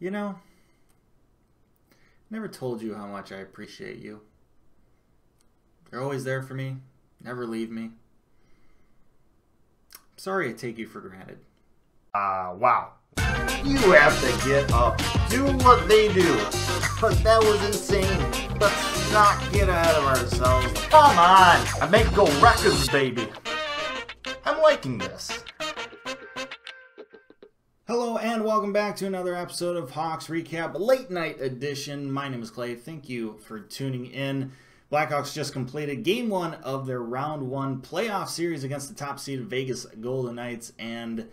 You know, never told you how much I appreciate you. You're always there for me, never leave me. I'm sorry I take you for granted. Wow. You have to get up, do what they do. But that was insane. Let's not get ahead of ourselves. Come on! I make go records, baby. I'm liking this. Hello and welcome back to another episode of Hawks Recap, late night edition. My name is Clay. Thank you for tuning in. Blackhawks just completed Game 1 of their Round 1 playoff series against the top-seeded Vegas Golden Knights. And,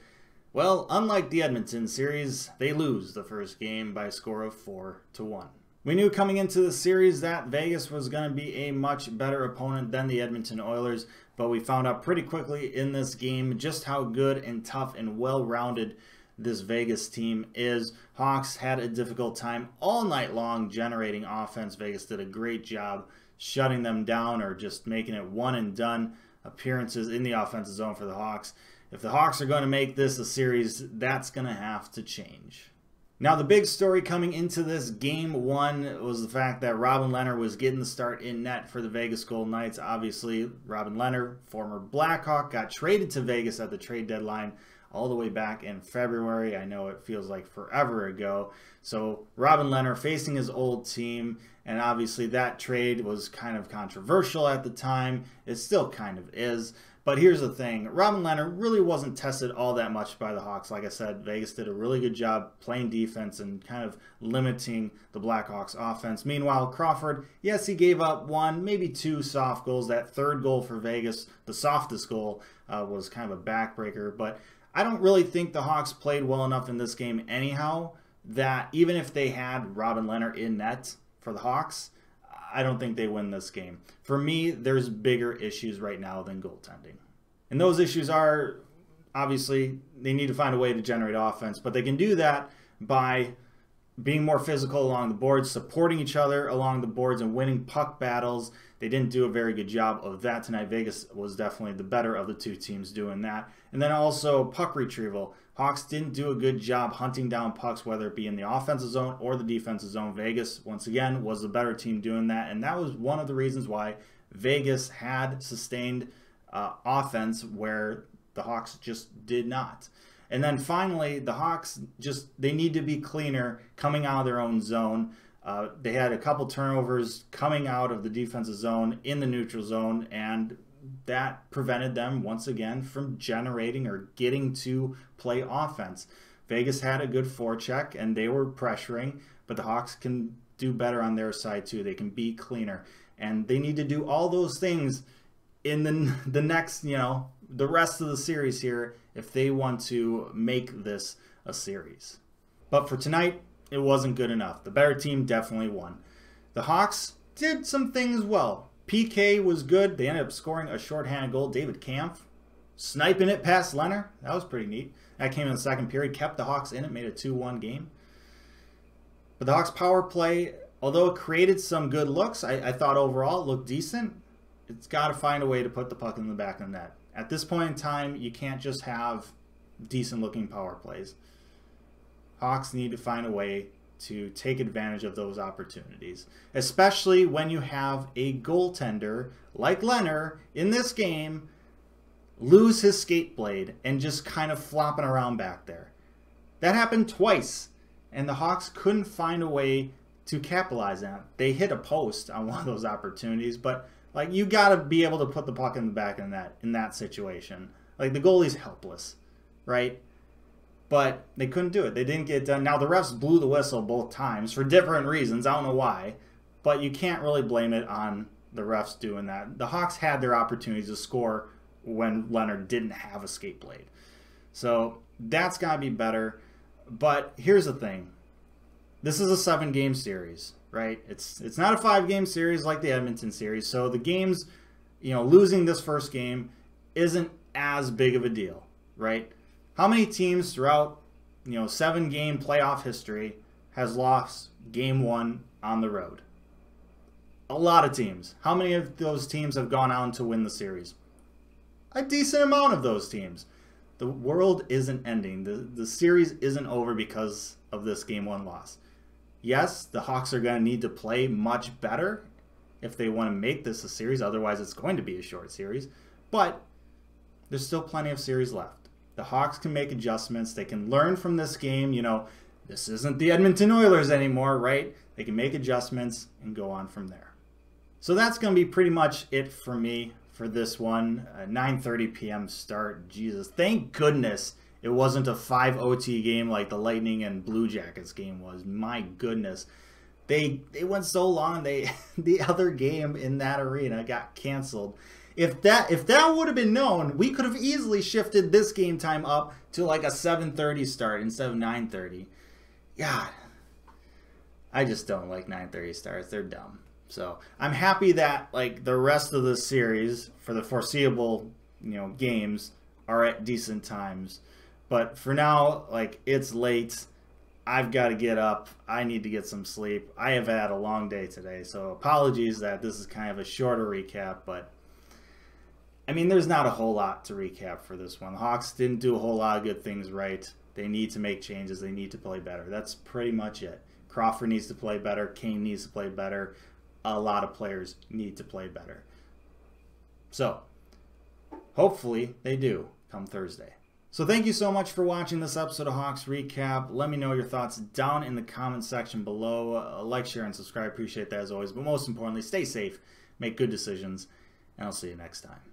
well, unlike the Edmonton series, they lose the first game by a score of 4-1. We knew coming into the series that Vegas was going to be a much better opponent than the Edmonton Oilers, but we found out pretty quickly in this game just how good and tough and well-rounded this Vegas team is. Hawks had a difficult time all night long generating offense. Vegas did a great job shutting them down or just making it one and done appearances in the offensive zone for the Hawks. If the Hawks are going to make this a series, that's going to have to change. Now, the big story coming into this Game 1 was the fact that Robin Lehner was getting the start in net for the Vegas Golden Knights. Obviously, Robin Lehner, former Blackhawk, got traded to Vegas at the trade deadline all the way back in February. I know it feels like forever ago. So Robin Lehner facing his old team, and obviously that trade was kind of controversial at the time. It still kind of is. But here's the thing. Robin Lehner really wasn't tested all that much by the Hawks. Like I said, Vegas did a really good job playing defense and kind of limiting the Blackhawks offense. Meanwhile, Crawford, yes, he gave up one, maybe two soft goals. That third goal for Vegas, the softest goal, was kind of a backbreaker. But I don't really think the Hawks played well enough in this game anyhow that even if they had Robin Lehner in net for the Hawks, I don't think they win this game. For me, there's bigger issues right now than goaltending. And those issues are, obviously, they need to find a way to generate offense, but they can do that by being more physical along the boards, supporting each other along the boards, and winning puck battles. They didn't do a very good job of that tonight. Vegas was definitely the better of the two teams doing that. And then also puck retrieval. Hawks didn't do a good job hunting down pucks, whether it be in the offensive zone or the defensive zone. Vegas, once again, was the better team doing that. And that was one of the reasons why Vegas had sustained offense where the Hawks just did not. And then finally, the Hawks they need to be cleaner coming out of their own zone. They had a couple turnovers coming out of the defensive zone in the neutral zone, and that prevented them once again from generating or getting to play offense. Vegas had a good forecheck and they were pressuring, but the Hawks can do better on their side too. They can be cleaner, and they need to do all those things in the next, the rest of the series here if they want to make this a series. But for tonight, it wasn't good enough. The better team definitely won. The Hawks did some things well. PK was good. They ended up scoring a shorthanded goal. David Kampf sniping it past Lehner. That was pretty neat. That came in the second period, kept the Hawks in it, made it a 2-1 game. But the Hawks power play, although it created some good looks, I thought overall it looked decent. It's got to find a way to put the puck in the back of the net. At this point in time, you can't just have decent looking power plays. Hawks need to find a way to take advantage of those opportunities, especially when you have a goaltender like Lehner in this game lose his skate blade and just kind of flopping around back there. That happened twice, and the Hawks couldn't find a way to capitalize on it. They hit a post on one of those opportunities, but like, you got to be able to put the puck in the back of the net in that situation. Like, the goalie's helpless, right? But they couldn't do it. They didn't get it done. Now, the refs blew the whistle both times for different reasons. I don't know why. But you can't really blame it on the refs doing that. The Hawks had their opportunities to score when Lehner didn't have a skate blade. So that's got to be better. But here's the thing. This is a 7-game series, right? It's not a 5-game series like the Edmonton series. So the games, losing this first game isn't as big of a deal, right? How many teams throughout, 7-game playoff history has lost Game 1 on the road? A lot of teams. How many of those teams have gone on to win the series? A decent amount of those teams. The world isn't ending. The series isn't over because of this Game 1 loss. Yes, the Hawks are going to need to play much better if they want to make this a series. Otherwise, it's going to be a short series. But there's still plenty of series left. The Hawks can make adjustments. They can learn from this game. You know, this isn't the Edmonton Oilers anymore, right? They can make adjustments and go on from there. So that's going to be pretty much it for me for this one. 9:30 p.m. start. Jesus, thank goodness it wasn't a 5 OT game like the Lightning and Blue Jackets game was. My goodness. They went so long. The other game in that arena got canceled. If that would have been known, we could have easily shifted this game time up to like a 7:30 start instead of 9:30. God, I just don't like 9:30 starts. They're dumb. So I'm happy that like the rest of the series for the foreseeable, games are at decent times. But for now, like, it's late. I've got to get up. I need to get some sleep. I have had a long day today, so apologies that this is kind of a shorter recap, but I mean, there's not a whole lot to recap for this one. The Hawks didn't do a whole lot of good things right. They need to make changes. They need to play better. That's pretty much it. Crawford needs to play better. Kane needs to play better. A lot of players need to play better. So, hopefully they do come Thursday. So thank you so much for watching this episode of Hawks Recap. Let me know your thoughts down in the comment section below. Like, share, and subscribe. Appreciate that as always. But most importantly, stay safe, make good decisions, and I'll see you next time.